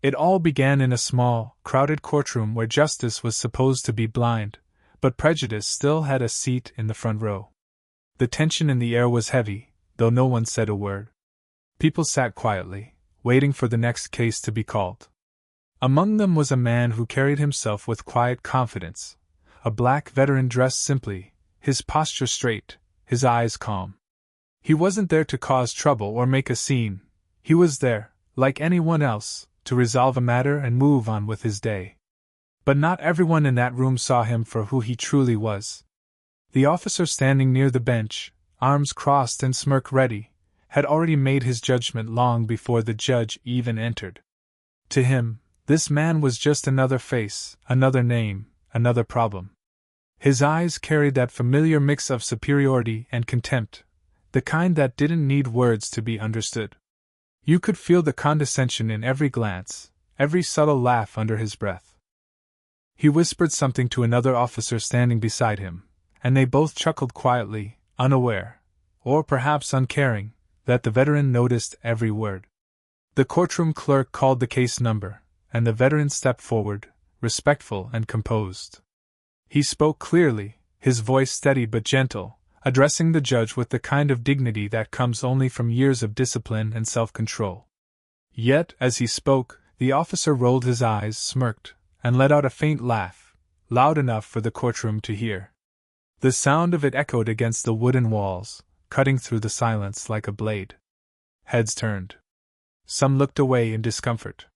It all began in a small, crowded courtroom where justice was supposed to be blind, but prejudice still had a seat in the front row. The tension in the air was heavy, though no one said a word. People sat quietly, waiting for the next case to be called. Among them was a man who carried himself with quiet confidence, a black veteran dressed simply, his posture straight, his eyes calm. He wasn't there to cause trouble or make a scene. He was there, like anyone else, to resolve a matter and move on with his day. But not everyone in that room saw him for who he truly was. The officer standing near the bench, arms crossed and smirk ready, had already made his judgment long before the judge even entered. To him, this man was just another face, another name, another problem. His eyes carried that familiar mix of superiority and contempt, the kind that didn't need words to be understood. You could feel the condescension in every glance, every subtle laugh under his breath. He whispered something to another officer standing beside him, and they both chuckled quietly, unaware, or perhaps uncaring, that the veteran noticed every word. The courtroom clerk called the case number, and the veteran stepped forward, respectful and composed. He spoke clearly, his voice steady but gentle, addressing the judge with the kind of dignity that comes only from years of discipline and self-control. Yet, as he spoke, the officer rolled his eyes, smirked, and let out a faint laugh, loud enough for the courtroom to hear. The sound of it echoed against the wooden walls, cutting through the silence like a blade. Heads turned. Some looked away in discomfort.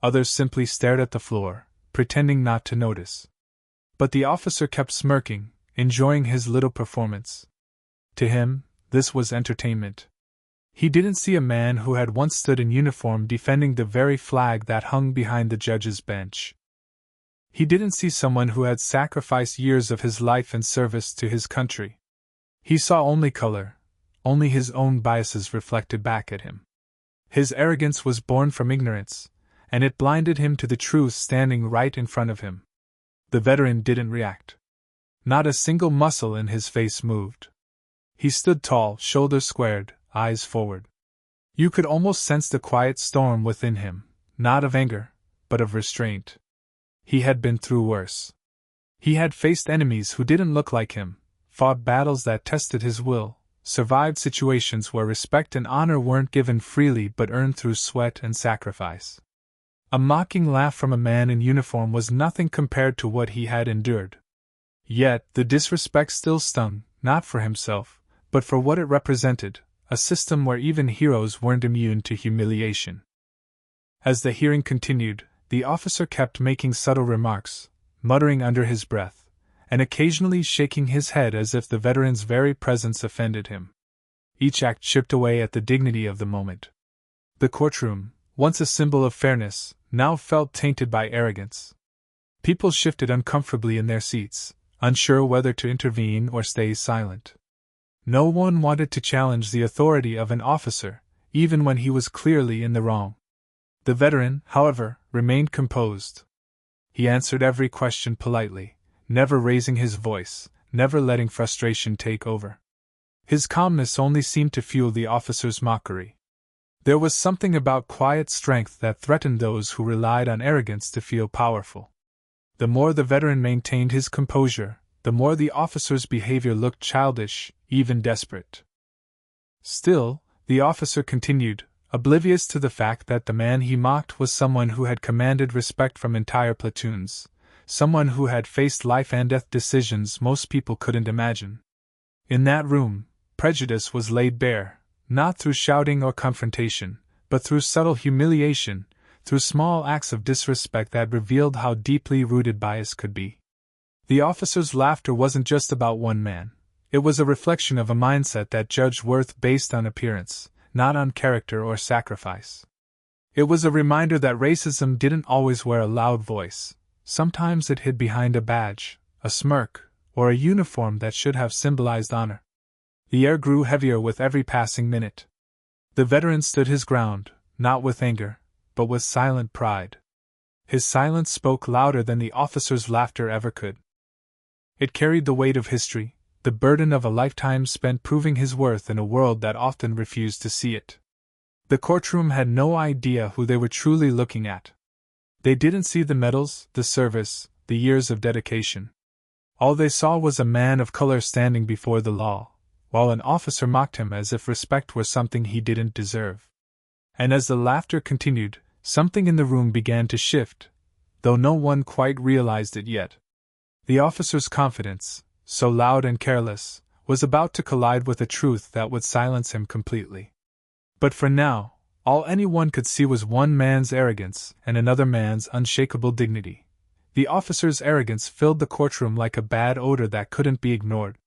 Others simply stared at the floor, pretending not to notice. But the officer kept smirking, enjoying his little performance. To him, this was entertainment. He didn't see a man who had once stood in uniform defending the very flag that hung behind the judge's bench. He didn't see someone who had sacrificed years of his life in service to his country. He saw only color, only his own biases reflected back at him. His arrogance was born from ignorance, and it blinded him to the truth standing right in front of him. The veteran didn't react. Not a single muscle in his face moved. He stood tall, shoulders squared, eyes forward. You could almost sense the quiet storm within him, not of anger, but of restraint. He had been through worse. He had faced enemies who didn't look like him, fought battles that tested his will, survived situations where respect and honor weren't given freely but earned through sweat and sacrifice. A mocking laugh from a man in uniform was nothing compared to what he had endured. Yet, the disrespect still stung, not for himself, but for what it represented, a system where even heroes weren't immune to humiliation. As the hearing continued, the officer kept making subtle remarks, muttering under his breath, and occasionally shaking his head as if the veteran's very presence offended him. Each act chipped away at the dignity of the moment. The courtroom, once a symbol of fairness, now felt tainted by arrogance. People shifted uncomfortably in their seats, unsure whether to intervene or stay silent. No one wanted to challenge the authority of an officer, even when he was clearly in the wrong. The veteran, however, remained composed. He answered every question politely, never raising his voice, never letting frustration take over. His calmness only seemed to fuel the officer's mockery. There was something about quiet strength that threatened those who relied on arrogance to feel powerful. The more the veteran maintained his composure, the more the officer's behavior looked childish, even desperate. Still, the officer continued, oblivious to the fact that the man he mocked was someone who had commanded respect from entire platoons, someone who had faced life-and-death decisions most people couldn't imagine. In that room, prejudice was laid bare, not through shouting or confrontation, but through subtle humiliation, through small acts of disrespect that revealed how deeply rooted bias could be. The officer's laughter wasn't just about one man. It was a reflection of a mindset that judged worth based on appearance, not on character or sacrifice. It was a reminder that racism didn't always wear a loud voice. Sometimes it hid behind a badge, a smirk, or a uniform that should have symbolized honor. The air grew heavier with every passing minute. The veteran stood his ground, not with anger, but with silent pride. His silence spoke louder than the officer's laughter ever could. It carried the weight of history, the burden of a lifetime spent proving his worth in a world that often refused to see it. The courtroom had no idea who they were truly looking at, They didn't see the medals, the service, the years of dedication. All they saw was a man of color standing before the law, while an officer mocked him as if respect were something he didn't deserve. And as the laughter continued, something in the room began to shift, though no one quite realized it yet. The officer's confidence, so loud and careless, was about to collide with a truth that would silence him completely. But for now, all anyone could see was one man's arrogance and another man's unshakable dignity. The officer's arrogance filled the courtroom like a bad odor that couldn't be ignored.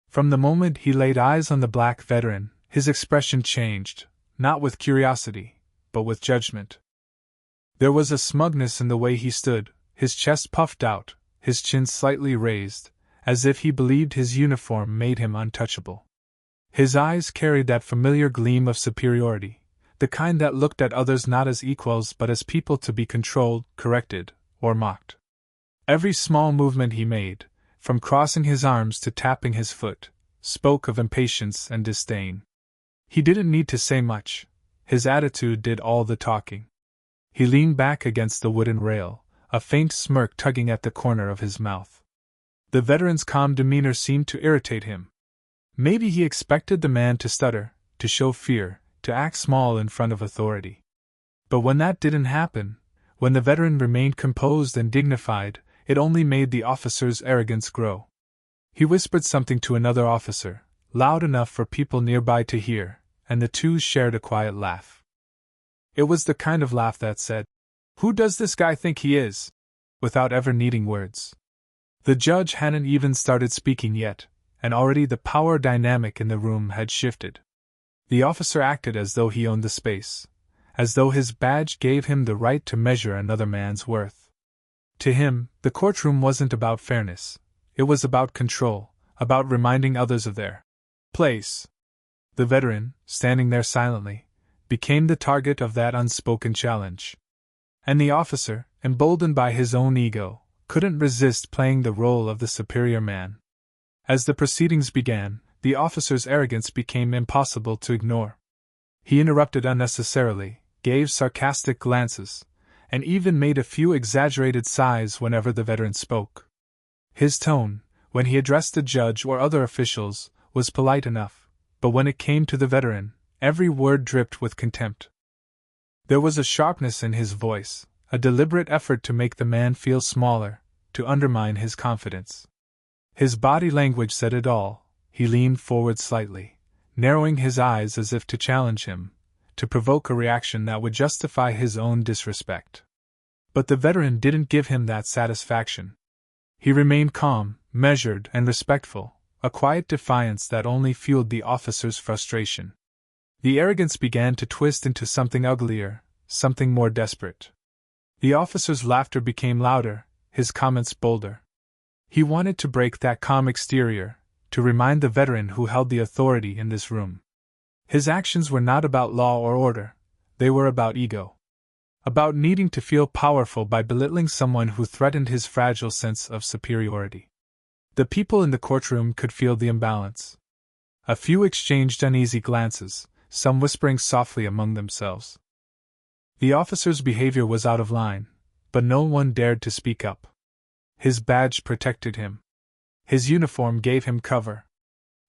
From the moment he laid eyes on the black veteran, his expression changed, not with curiosity, but with judgment. There was a smugness in the way he stood, his chest puffed out, his chin slightly raised, as if he believed his uniform made him untouchable. His eyes carried that familiar gleam of superiority, the kind that looked at others not as equals but as people to be controlled, corrected, or mocked. Every small movement he made, from crossing his arms to tapping his foot, spoke of impatience and disdain. He didn't need to say much. His attitude did all the talking. He leaned back against the wooden rail, a faint smirk tugging at the corner of his mouth. The veteran's calm demeanor seemed to irritate him. Maybe he expected the man to stutter, to show fear, to act small in front of authority. But when that didn't happen, when the veteran remained composed and dignified, it only made the officer's arrogance grow. He whispered something to another officer, loud enough for people nearby to hear, and the two shared a quiet laugh. It was the kind of laugh that said, "Who does this guy think he is?" without ever needing words. The judge hadn't even started speaking yet, and already the power dynamic in the room had shifted. The officer acted as though he owned the space, as though his badge gave him the right to measure another man's worth. To him, the courtroom wasn't about fairness. It was about control, about reminding others of their place. The veteran, standing there silently, became the target of that unspoken challenge. And the officer, emboldened by his own ego, couldn't resist playing the role of the superior man. As the proceedings began, the officer's arrogance became impossible to ignore. He interrupted unnecessarily, gave sarcastic glances, and even made a few exaggerated sighs whenever the veteran spoke. His tone, when he addressed the judge or other officials, was polite enough, but when it came to the veteran, every word dripped with contempt. There was a sharpness in his voice, a deliberate effort to make the man feel smaller, to undermine his confidence. His body language said it all. He leaned forward slightly, narrowing his eyes as if to challenge him, to provoke a reaction that would justify his own disrespect. But the veteran didn't give him that satisfaction. He remained calm, measured, and respectful, a quiet defiance that only fueled the officer's frustration. The arrogance began to twist into something uglier, something more desperate. The officer's laughter became louder, his comments bolder. He wanted to break that calm exterior, to remind the veteran who held the authority in this room. His actions were not about law or order, they were about ego. About needing to feel powerful by belittling someone who threatened his fragile sense of superiority. The people in the courtroom could feel the imbalance. A few exchanged uneasy glances, some whispering softly among themselves. The officer's behavior was out of line, but no one dared to speak up. His badge protected him. His uniform gave him cover.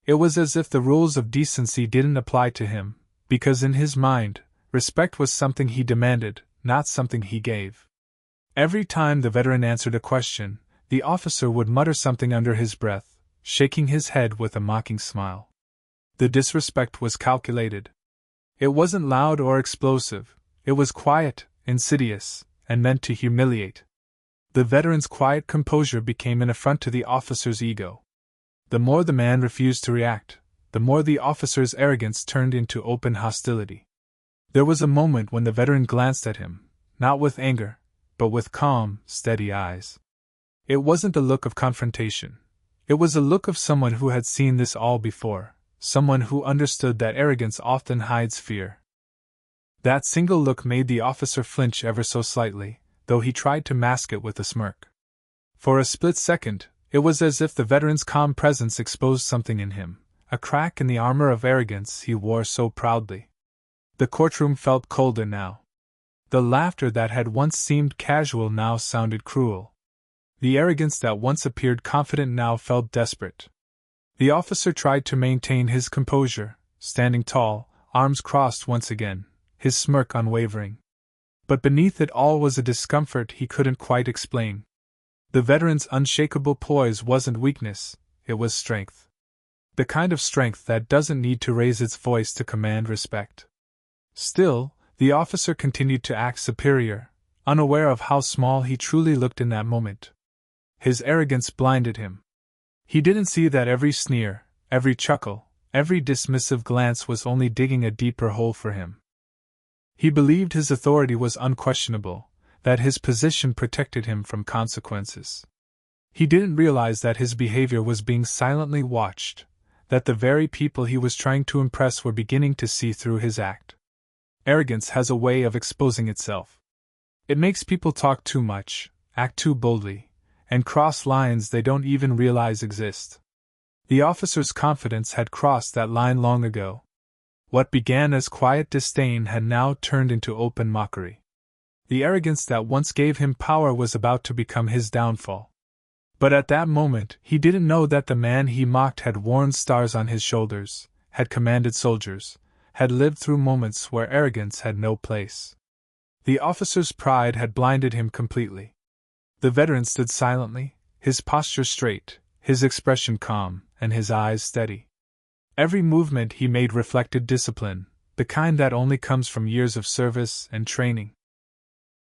It was as if the rules of decency didn't apply to him, because in his mind, respect was something he demanded, not something he gave. Every time the veteran answered a question, the officer would mutter something under his breath, shaking his head with a mocking smile. The disrespect was calculated. It wasn't loud or explosive, it was quiet, insidious, and meant to humiliate. The veteran's quiet composure became an affront to the officer's ego. The more the man refused to react, the more the officer's arrogance turned into open hostility. There was a moment when the veteran glanced at him, not with anger, but with calm, steady eyes. It wasn't a look of confrontation. It was a look of someone who had seen this all before, someone who understood that arrogance often hides fear. That single look made the officer flinch ever so slightly, though he tried to mask it with a smirk. For a split second, it was as if the veteran's calm presence exposed something in him, a crack in the armor of arrogance he wore so proudly. The courtroom felt colder now. The laughter that had once seemed casual now sounded cruel. The arrogance that once appeared confident now felt desperate. The officer tried to maintain his composure, standing tall, arms crossed once again, his smirk unwavering. But beneath it all was a discomfort he couldn't quite explain. The veteran's unshakable poise wasn't weakness, it was strength. The kind of strength that doesn't need to raise its voice to command respect. Still, the officer continued to act superior, unaware of how small he truly looked in that moment. His arrogance blinded him. He didn't see that every sneer, every chuckle, every dismissive glance was only digging a deeper hole for him. He believed his authority was unquestionable, that his position protected him from consequences. He didn't realize that his behavior was being silently watched, that the very people he was trying to impress were beginning to see through his act. Arrogance has a way of exposing itself. It makes people talk too much, act too boldly, and cross lines they don't even realize exist. The officer's confidence had crossed that line long ago. What began as quiet disdain had now turned into open mockery. The arrogance that once gave him power was about to become his downfall. But at that moment, he didn't know that the man he mocked had worn stars on his shoulders, had commanded soldiers, had lived through moments where arrogance had no place. The officer's pride had blinded him completely. The veteran stood silently, his posture straight, his expression calm, and his eyes steady. Every movement he made reflected discipline, the kind that only comes from years of service and training.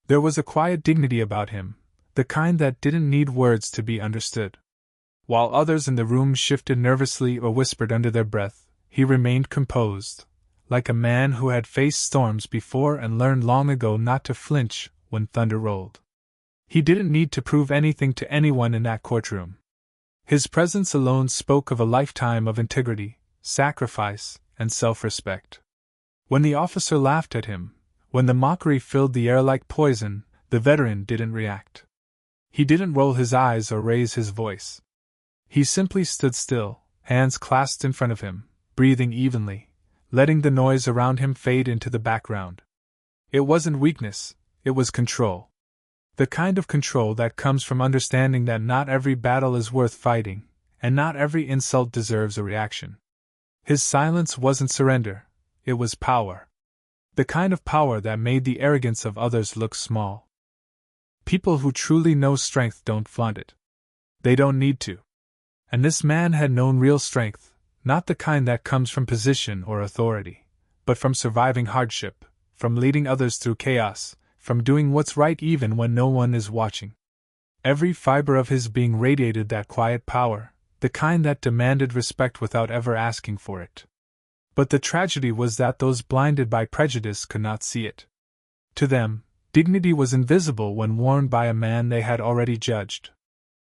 There was a quiet dignity about him, the kind that didn't need words to be understood. While others in the room shifted nervously or whispered under their breath, he remained composed, like a man who had faced storms before and learned long ago not to flinch when thunder rolled. He didn't need to prove anything to anyone in that courtroom. His presence alone spoke of a lifetime of integrity, sacrifice, and self-respect. When the officer laughed at him, when the mockery filled the air like poison, the veteran didn't react. He didn't roll his eyes or raise his voice. He simply stood still, hands clasped in front of him, breathing evenly, letting the noise around him fade into the background. It wasn't weakness, it was control. The kind of control that comes from understanding that not every battle is worth fighting, and not every insult deserves a reaction. His silence wasn't surrender, it was power. The kind of power that made the arrogance of others look small. People who truly know strength don't flaunt it. They don't need to. And this man had known real strength, not the kind that comes from position or authority, but from surviving hardship, from leading others through chaos, from doing what's right even when no one is watching. Every fiber of his being radiated that quiet power, the kind that demanded respect without ever asking for it. But the tragedy was that those blinded by prejudice could not see it. To them, dignity was invisible when worn by a man they had already judged.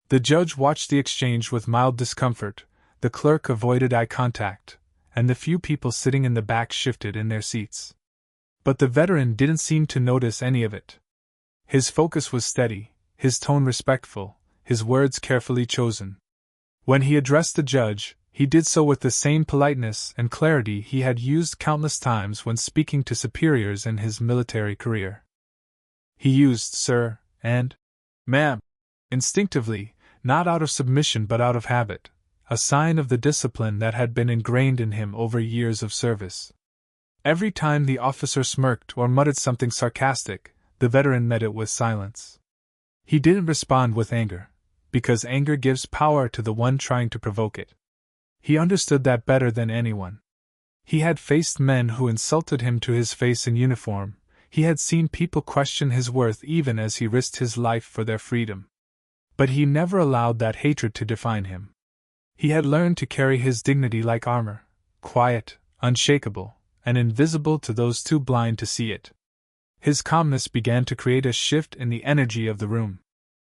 The judge watched the exchange with mild discomfort, the clerk avoided eye contact, and the few people sitting in the back shifted in their seats. But the veteran didn't seem to notice any of it. His focus was steady, his tone respectful, his words carefully chosen. When he addressed the judge, he did so with the same politeness and clarity he had used countless times when speaking to superiors in his military career. He used sir and ma'am instinctively, not out of submission but out of habit, a sign of the discipline that had been ingrained in him over years of service. Every time the officer smirked or muttered something sarcastic, the veteran met it with silence. He didn't respond with anger, because anger gives power to the one trying to provoke it. He understood that better than anyone. He had faced men who insulted him to his face in uniform, he had seen people question his worth even as he risked his life for their freedom. But he never allowed that hatred to define him. He had learned to carry his dignity like armor, quiet, unshakable, and invisible to those too blind to see it. His calmness began to create a shift in the energy of the room.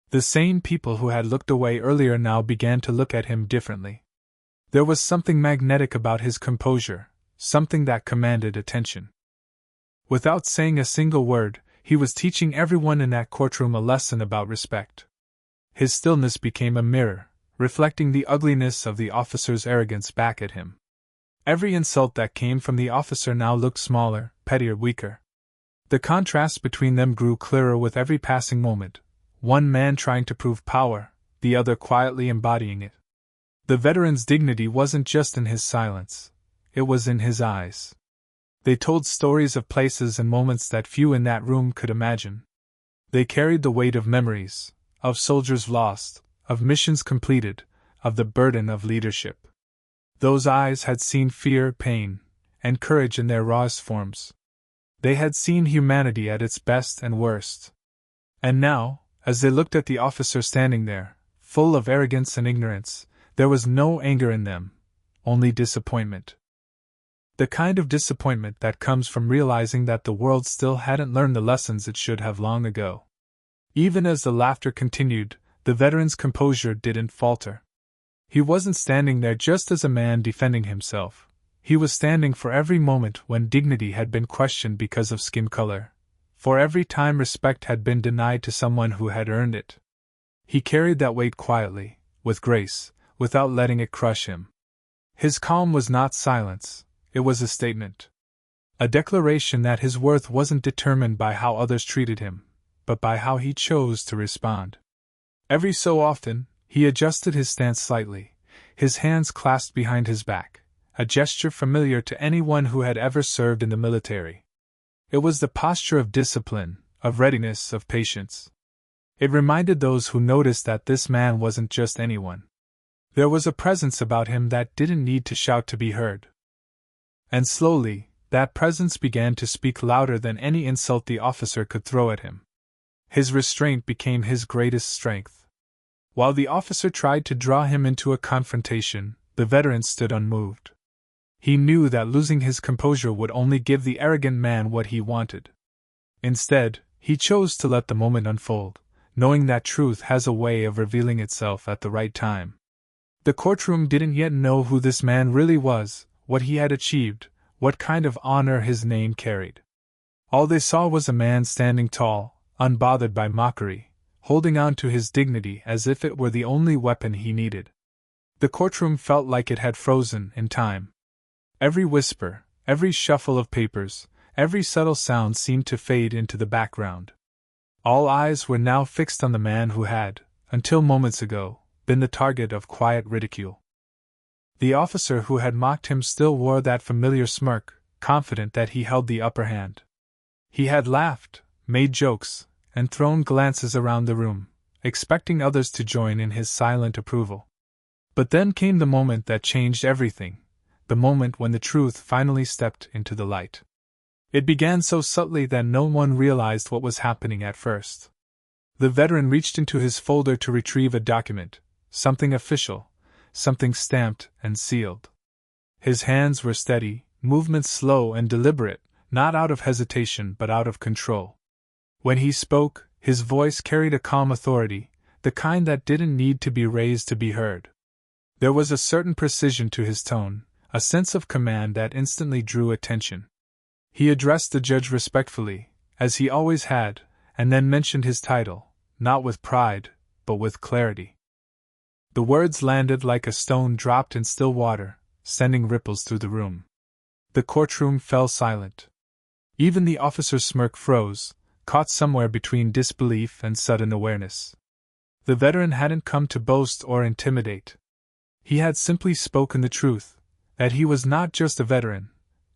The same people who had looked away earlier now began to look at him differently. There was something magnetic about his composure, something that commanded attention. Without saying a single word, he was teaching everyone in that courtroom a lesson about respect. His stillness became a mirror, reflecting the ugliness of the officer's arrogance back at him. Every insult that came from the officer now looked smaller, pettier, weaker. The contrast between them grew clearer with every passing moment, one man trying to prove power, the other quietly embodying it. The veteran's dignity wasn't just in his silence, it was in his eyes. They told stories of places and moments that few in that room could imagine. They carried the weight of memories, of soldiers lost, of missions completed, of the burden of leadership. Those eyes had seen fear, pain, and courage in their rawest forms. They had seen humanity at its best and worst. And now, as they looked at the officer standing there, full of arrogance and ignorance, there was no anger in them, only disappointment. The kind of disappointment that comes from realizing that the world still hadn't learned the lessons it should have long ago. Even as the laughter continued, the veteran's composure didn't falter. He wasn't standing there just as a man defending himself. He was standing for every moment when dignity had been questioned because of skin color, for every time respect had been denied to someone who had earned it. He carried that weight quietly, with grace, without letting it crush him. His calm was not silence, it was a statement. A declaration that his worth wasn't determined by how others treated him, but by how he chose to respond. Every so often, he adjusted his stance slightly, his hands clasped behind his back, a gesture familiar to anyone who had ever served in the military. It was the posture of discipline, of readiness, of patience. It reminded those who noticed that this man wasn't just anyone. There was a presence about him that didn't need to shout to be heard. And slowly, that presence began to speak louder than any insult the officer could throw at him. His restraint became his greatest strength. While the officer tried to draw him into a confrontation, the veteran stood unmoved. He knew that losing his composure would only give the arrogant man what he wanted. Instead, he chose to let the moment unfold, knowing that truth has a way of revealing itself at the right time. The courtroom didn't yet know who this man really was, what he had achieved, what kind of honor his name carried. All they saw was a man standing tall, unbothered by mockery, holding on to his dignity as if it were the only weapon he needed. The courtroom felt like it had frozen in time. Every whisper, every shuffle of papers, every subtle sound seemed to fade into the background. All eyes were now fixed on the man who had, until moments ago, been the target of quiet ridicule. The officer who had mocked him still wore that familiar smirk, confident that he held the upper hand. He had laughed, made jokes, and thrown glances around the room, expecting others to join in his silent approval. But then came the moment that changed everything, the moment when the truth finally stepped into the light. It began so subtly that no one realized what was happening at first. The veteran reached into his folder to retrieve a document, something official, something stamped and sealed. His hands were steady, movements slow and deliberate, not out of hesitation but out of control. When he spoke, his voice carried a calm authority, the kind that didn't need to be raised to be heard. There was a certain precision to his tone, a sense of command that instantly drew attention. He addressed the judge respectfully, as he always had, and then mentioned his title, not with pride, but with clarity. The words landed like a stone dropped in still water, sending ripples through the room. The courtroom fell silent. Even the officer's smirk froze, caught somewhere between disbelief and sudden awareness. The veteran hadn't come to boast or intimidate. He had simply spoken the truth, that he was not just a veteran,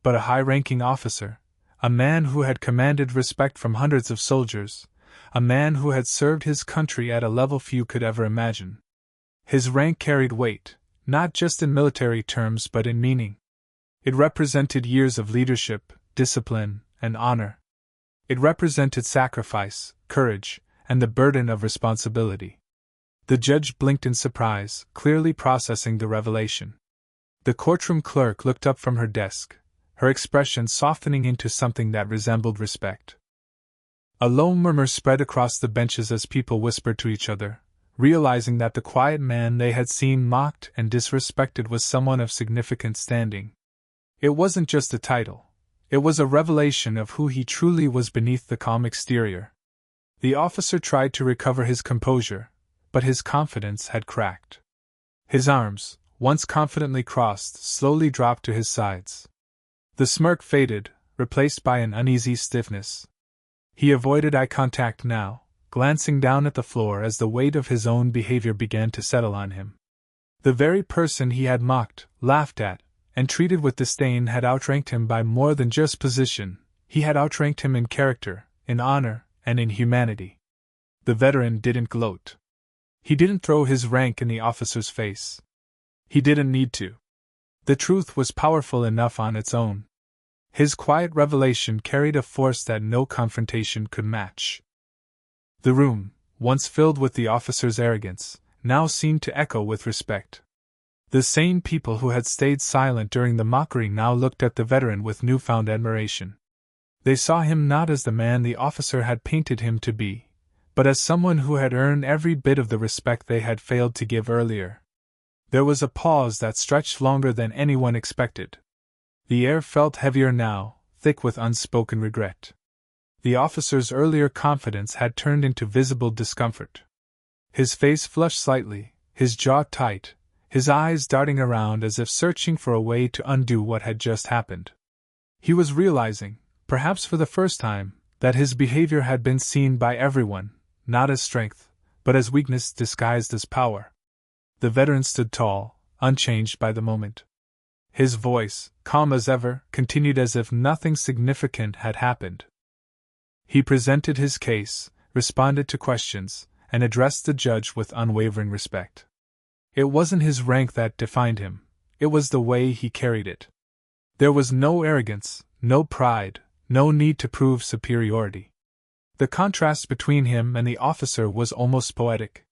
but a high-ranking officer, a man who had commanded respect from hundreds of soldiers, a man who had served his country at a level few could ever imagine. His rank carried weight, not just in military terms but in meaning. It represented years of leadership, discipline, and honor. It represented sacrifice, courage, and the burden of responsibility. The judge blinked in surprise, clearly processing the revelation. The courtroom clerk looked up from her desk, her expression softening into something that resembled respect. A low murmur spread across the benches as people whispered to each other, realizing that the quiet man they had seen mocked and disrespected was someone of significant standing. It wasn't just a title. It was a revelation of who he truly was beneath the calm exterior. The officer tried to recover his composure, but his confidence had cracked. His arms, once confidently crossed, slowly dropped to his sides. The smirk faded, replaced by an uneasy stiffness. He avoided eye contact now, glancing down at the floor as the weight of his own behavior began to settle on him. The very person he had mocked, laughed at, and treated with disdain had outranked him by more than just position. He had outranked him in character, in honor, and in humanity. The veteran didn't gloat. He didn't throw his rank in the officer's face. He didn't need to. The truth was powerful enough on its own. His quiet revelation carried a force that no confrontation could match. The room, once filled with the officer's arrogance, now seemed to echo with respect. The same people who had stayed silent during the mockery now looked at the veteran with newfound admiration. They saw him not as the man the officer had painted him to be, but as someone who had earned every bit of the respect they had failed to give earlier. There was a pause that stretched longer than anyone expected. The air felt heavier now, thick with unspoken regret. The officer's earlier confidence had turned into visible discomfort. His face flushed slightly, his jaw tight, his eyes darting around as if searching for a way to undo what had just happened. He was realizing, perhaps for the first time, that his behavior had been seen by everyone, not as strength, but as weakness disguised as power. The veteran stood tall, unchanged by the moment. His voice, calm as ever, continued as if nothing significant had happened. He presented his case, responded to questions, and addressed the judge with unwavering respect. It wasn't his rank that defined him, it was the way he carried it. There was no arrogance, no pride, no need to prove superiority. The contrast between him and the officer was almost poetic.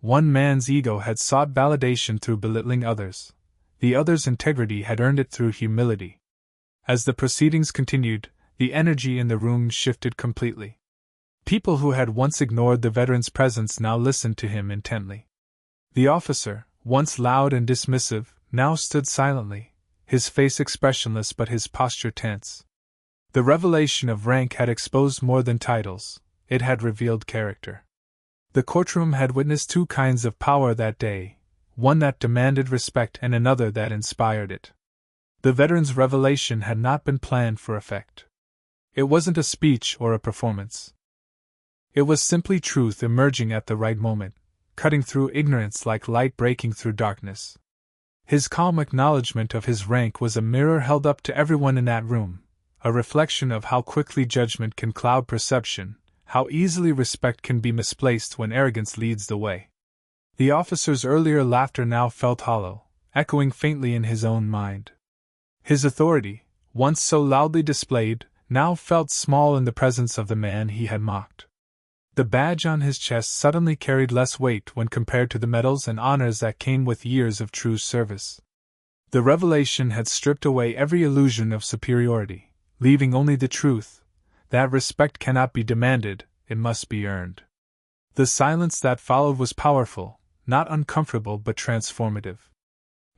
One man's ego had sought validation through belittling others. The other's integrity had earned it through humility. As the proceedings continued, the energy in the room shifted completely. People who had once ignored the veteran's presence now listened to him intently. The officer, once loud and dismissive, now stood silently, his face expressionless but his posture tense. The revelation of rank had exposed more than titles, it had revealed character. The courtroom had witnessed two kinds of power that day, one that demanded respect and another that inspired it. The veteran's revelation had not been planned for effect. It wasn't a speech or a performance. It was simply truth emerging at the right moment, cutting through ignorance like light breaking through darkness. His calm acknowledgement of his rank was a mirror held up to everyone in that room, a reflection of how quickly judgment can cloud perception, how easily respect can be misplaced when arrogance leads the way. The officer's earlier laughter now felt hollow, echoing faintly in his own mind. His authority, once so loudly displayed, now felt small in the presence of the man he had mocked. The badge on his chest suddenly carried less weight when compared to the medals and honors that came with years of true service. The revelation had stripped away every illusion of superiority, leaving only the truth, that respect cannot be demanded, it must be earned. The silence that followed was powerful, not uncomfortable but transformative.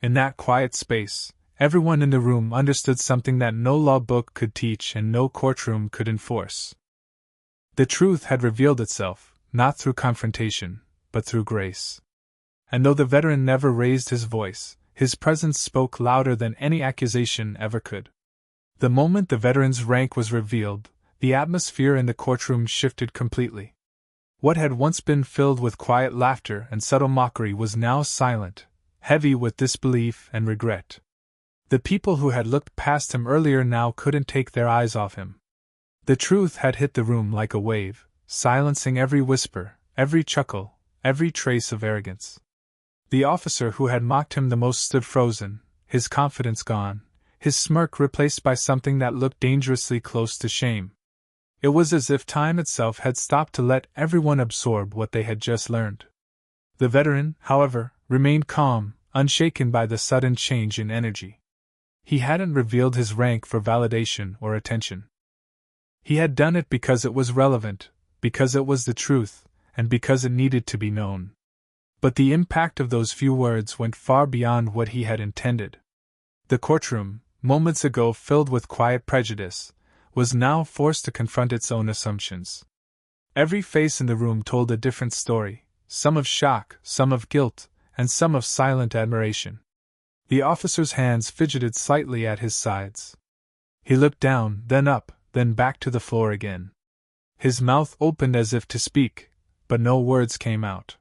In that quiet space, everyone in the room understood something that no law book could teach and no courtroom could enforce. The truth had revealed itself, not through confrontation, but through grace. And though the veteran never raised his voice, his presence spoke louder than any accusation ever could. The moment the veteran's rank was revealed, the atmosphere in the courtroom shifted completely. What had once been filled with quiet laughter and subtle mockery was now silent, heavy with disbelief and regret. The people who had looked past him earlier now couldn't take their eyes off him. The truth had hit the room like a wave, silencing every whisper, every chuckle, every trace of arrogance. The officer who had mocked him the most stood frozen, his confidence gone, his smirk replaced by something that looked dangerously close to shame. It was as if time itself had stopped to let everyone absorb what they had just learned. The veteran, however, remained calm, unshaken by the sudden change in energy. He hadn't revealed his rank for validation or attention. He had done it because it was relevant, because it was the truth, and because it needed to be known. But the impact of those few words went far beyond what he had intended. The courtroom, moments ago filled with quiet prejudice, was now forced to confront its own assumptions. Every face in the room told a different story, some of shock, some of guilt, and some of silent admiration. The officer's hands fidgeted slightly at his sides. He looked down, then up, then back to the floor again. His mouth opened as if to speak, but no words came out.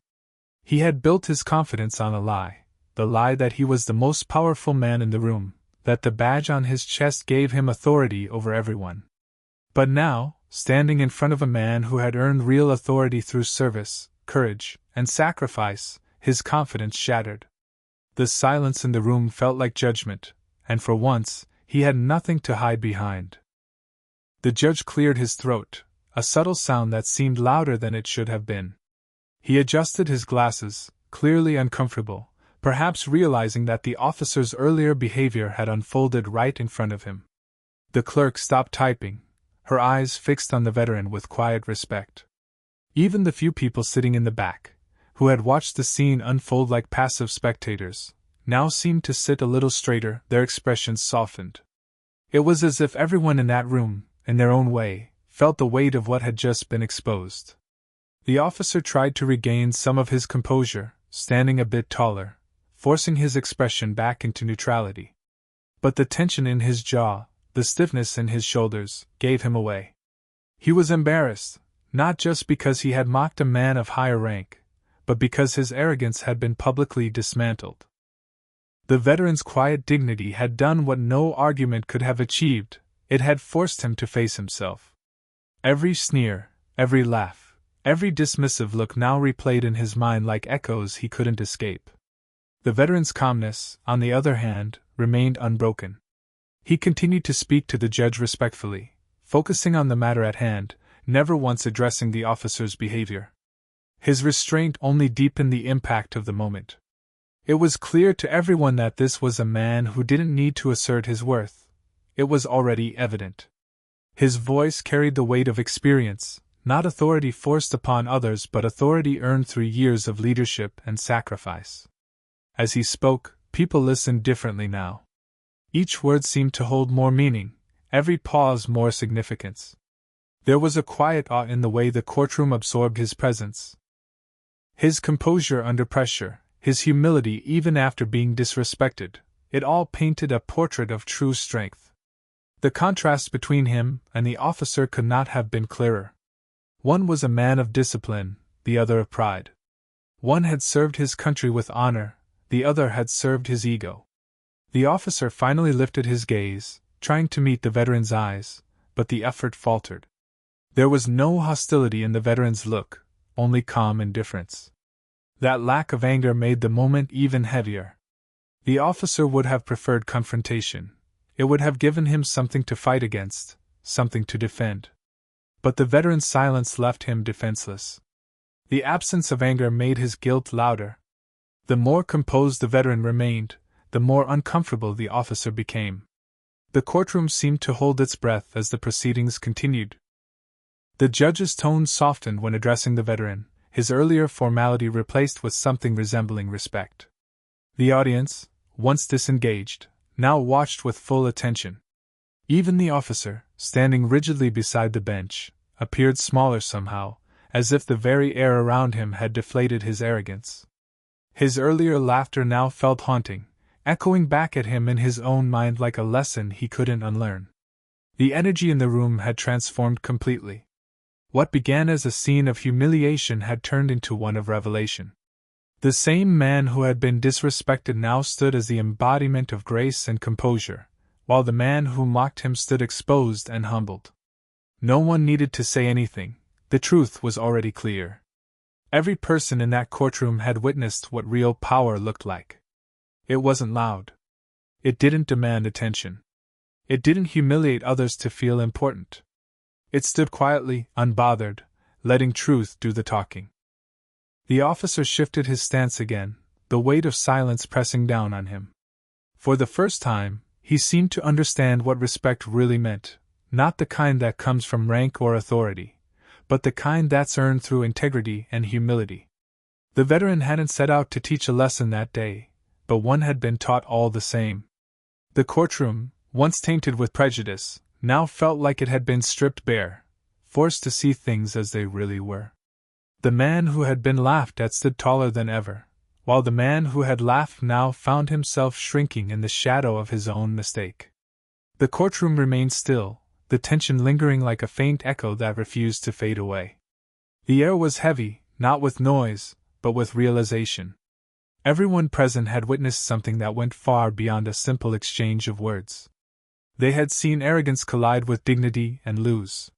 He had built his confidence on a lie, the lie that he was the most powerful man in the room, that the badge on his chest gave him authority over everyone. But now, standing in front of a man who had earned real authority through service, courage, and sacrifice, his confidence shattered. The silence in the room felt like judgment, and for once, he had nothing to hide behind. The judge cleared his throat, a subtle sound that seemed louder than it should have been. He adjusted his glasses, clearly uncomfortable, perhaps realizing that the officer's earlier behavior had unfolded right in front of him. The clerk stopped typing, her eyes fixed on the veteran with quiet respect. Even the few people sitting in the back, who had watched the scene unfold like passive spectators, now seemed to sit a little straighter, their expressions softened. It was as if everyone in that room, in their own way, felt the weight of what had just been exposed. The officer tried to regain some of his composure, standing a bit taller, forcing his expression back into neutrality. But the tension in his jaw, the stiffness in his shoulders, gave him away. He was embarrassed, not just because he had mocked a man of higher rank, but because his arrogance had been publicly dismantled. The veteran's quiet dignity had done what no argument could have achieved, it had forced him to face himself. Every sneer, every laugh, every dismissive look now replayed in his mind like echoes he couldn't escape. The veteran's calmness, on the other hand, remained unbroken. He continued to speak to the judge respectfully, focusing on the matter at hand, never once addressing the officer's behavior. His restraint only deepened the impact of the moment. It was clear to everyone that this was a man who didn't need to assert his worth. It was already evident. His voice carried the weight of experience, not authority forced upon others but authority earned through years of leadership and sacrifice. As he spoke, people listened differently now. Each word seemed to hold more meaning, every pause more significance. There was a quiet awe in the way the courtroom absorbed his presence. His composure under pressure, his humility even after being disrespected, it all painted a portrait of true strength. The contrast between him and the officer could not have been clearer. One was a man of discipline, the other of pride. One had served his country with honor, the other had served his ego. The officer finally lifted his gaze, trying to meet the veteran's eyes, but the effort faltered. There was no hostility in the veteran's look, only calm indifference. That lack of anger made the moment even heavier. The officer would have preferred confrontation. It would have given him something to fight against, something to defend. But the veteran's silence left him defenseless. The absence of anger made his guilt louder. The more composed the veteran remained, the more uncomfortable the officer became. The courtroom seemed to hold its breath as the proceedings continued. The judge's tone softened when addressing the veteran, his earlier formality replaced with something resembling respect. The audience, once disengaged, now watched with full attention. Even the officer, standing rigidly beside the bench, appeared smaller somehow, as if the very air around him had deflated his arrogance. His earlier laughter now felt haunting, echoing back at him in his own mind like a lesson he couldn't unlearn. The energy in the room had transformed completely. What began as a scene of humiliation had turned into one of revelation. The same man who had been disrespected now stood as the embodiment of grace and composure, while the man who mocked him stood exposed and humbled. No one needed to say anything, the truth was already clear. Every person in that courtroom had witnessed what real power looked like. It wasn't loud. It didn't demand attention. It didn't humiliate others to feel important. It stood quietly, unbothered, letting truth do the talking. The officer shifted his stance again, the weight of silence pressing down on him. For the first time, he seemed to understand what respect really meant, not the kind that comes from rank or authority, but the kind that's earned through integrity and humility. The veteran hadn't set out to teach a lesson that day, but one had been taught all the same. The courtroom, once tainted with prejudice, now felt like it had been stripped bare, forced to see things as they really were. The man who had been laughed at stood taller than ever, while the man who had laughed now found himself shrinking in the shadow of his own mistake. The courtroom remained still, the tension lingering like a faint echo that refused to fade away. The air was heavy, not with noise, but with realization. Everyone present had witnessed something that went far beyond a simple exchange of words. They had seen arrogance collide with dignity and lose.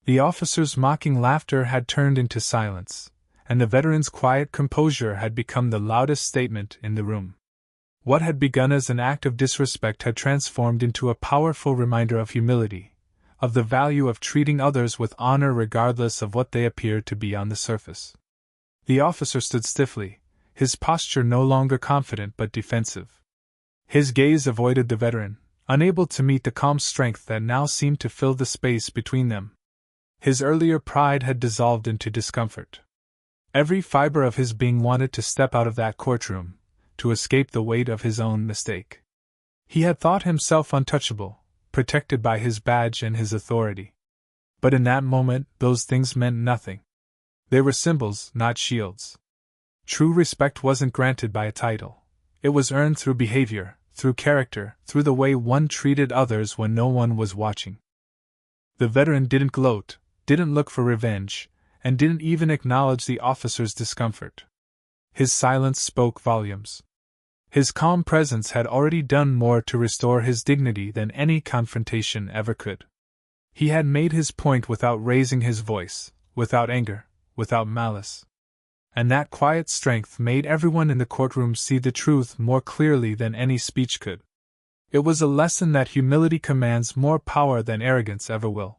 The officer's mocking laughter had turned into silence, and the veteran's quiet composure had become the loudest statement in the room. What had begun as an act of disrespect had transformed into a powerful reminder of humility, of the value of treating others with honor regardless of what they appeared to be on the surface. The officer stood stiffly, his posture no longer confident but defensive. His gaze avoided the veteran, unable to meet the calm strength that now seemed to fill the space between them. His earlier pride had dissolved into discomfort. Every fiber of his being wanted to step out of that courtroom, to escape the weight of his own mistake. He had thought himself untouchable, protected by his badge and his authority. But in that moment, those things meant nothing. They were symbols, not shields. True respect wasn't granted by a title. It was earned through behavior, through character, through the way one treated others when no one was watching. The veteran didn't gloat, didn't look for revenge, and didn't even acknowledge the officer's discomfort. His silence spoke volumes. His calm presence had already done more to restore his dignity than any confrontation ever could. He had made his point without raising his voice, without anger, without malice. And that quiet strength made everyone in the courtroom see the truth more clearly than any speech could. It was a lesson that humility commands more power than arrogance ever will.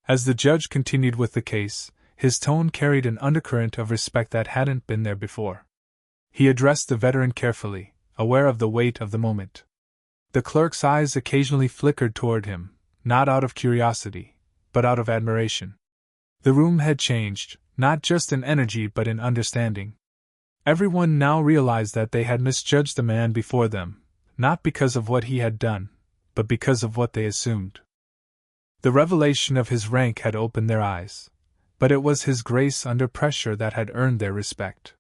As the judge continued with the case, his tone carried an undercurrent of respect that hadn't been there before. He addressed the veteran carefully, aware of the weight of the moment. The clerk's eyes occasionally flickered toward him, not out of curiosity, but out of admiration. The room had changed, not just in energy but in understanding. Everyone now realized that they had misjudged the man before them, not because of what he had done, but because of what they assumed. The revelation of his rank had opened their eyes, but it was his grace under pressure that had earned their respect.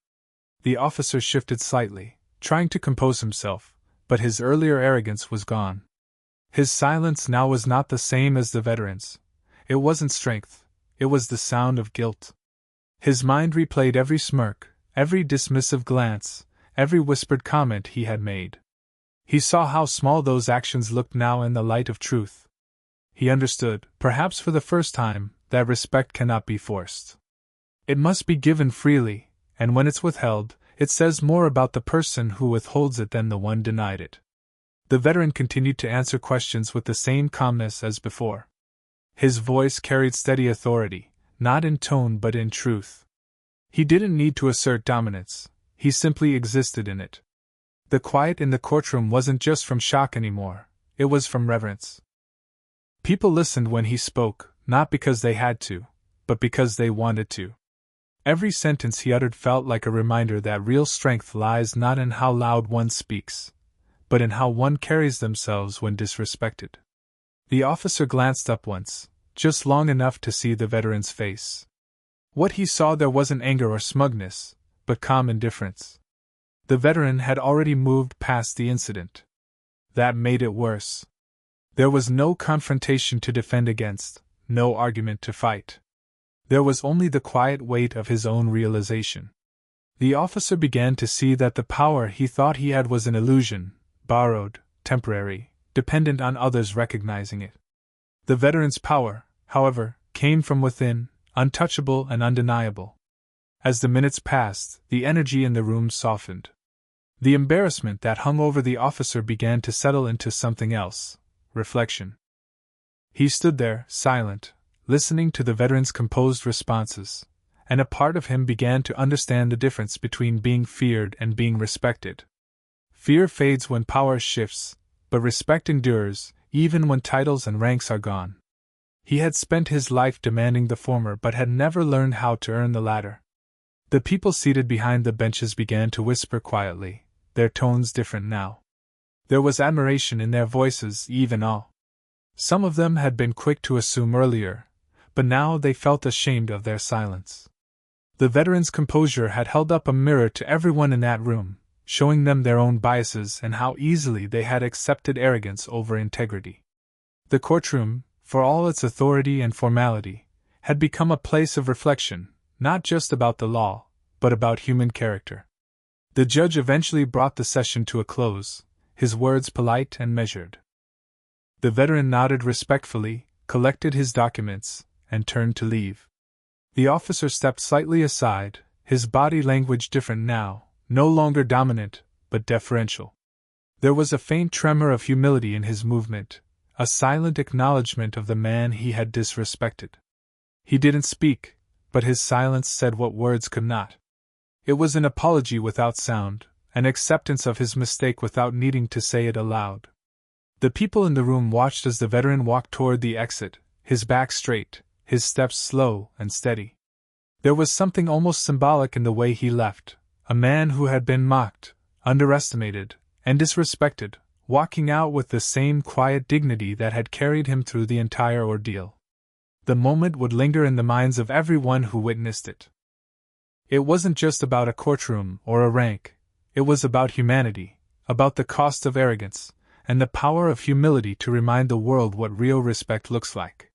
The officer shifted slightly, trying to compose himself, but his earlier arrogance was gone. His silence now was not the same as the veteran's. It wasn't strength, it was the sound of guilt. His mind replayed every smirk, every dismissive glance, every whispered comment he had made. He saw how small those actions looked now in the light of truth. He understood, perhaps for the first time, that respect cannot be forced. It must be given freely, and when it's withheld, it says more about the person who withholds it than the one denied it. The veteran continued to answer questions with the same calmness as before. His voice carried steady authority, not in tone but in truth. He didn't need to assert dominance, he simply existed in it. The quiet in the courtroom wasn't just from shock anymore, it was from reverence. People listened when he spoke, not because they had to, but because they wanted to. Every sentence he uttered felt like a reminder that real strength lies not in how loud one speaks, but in how one carries themselves when disrespected. The officer glanced up once, just long enough to see the veteran's face. What he saw there wasn't anger or smugness, but calm indifference. The veteran had already moved past the incident. That made it worse. There was no confrontation to defend against, no argument to fight. There was only the quiet weight of his own realization. The officer began to see that the power he thought he had was an illusion, borrowed, temporary, dependent on others recognizing it. The veteran's power, however, came from within, untouchable and undeniable. As the minutes passed, the energy in the room softened. The embarrassment that hung over the officer began to settle into something else, reflection. He stood there, silent, listening to the veteran's composed responses, and a part of him began to understand the difference between being feared and being respected. Fear fades when power shifts, but respect endures, even when titles and ranks are gone. He had spent his life demanding the former but had never learned how to earn the latter. The people seated behind the benches began to whisper quietly, their tones different now. There was admiration in their voices, even awe. Some of them had been quick to assume earlier, but now they felt ashamed of their silence. The veteran's composure had held up a mirror to everyone in that room, showing them their own biases and how easily they had accepted arrogance over integrity. The courtroom, for all its authority and formality, had become a place of reflection, not just about the law, but about human character. The judge eventually brought the session to a close, his words polite and measured. The veteran nodded respectfully, collected his documents, and turned to leave. The officer stepped slightly aside, his body language different now, no longer dominant, but deferential. There was a faint tremor of humility in his movement, a silent acknowledgement of the man he had disrespected. He didn't speak, but his silence said what words could not. It was an apology without sound, an acceptance of his mistake without needing to say it aloud. The people in the room watched as the veteran walked toward the exit, his back straight, his steps slow and steady. There was something almost symbolic in the way he left, a man who had been mocked, underestimated, and disrespected, walking out with the same quiet dignity that had carried him through the entire ordeal. The moment would linger in the minds of everyone who witnessed it. It wasn't just about a courtroom or a rank, it was about humanity, about the cost of arrogance, and the power of humility to remind the world what real respect looks like.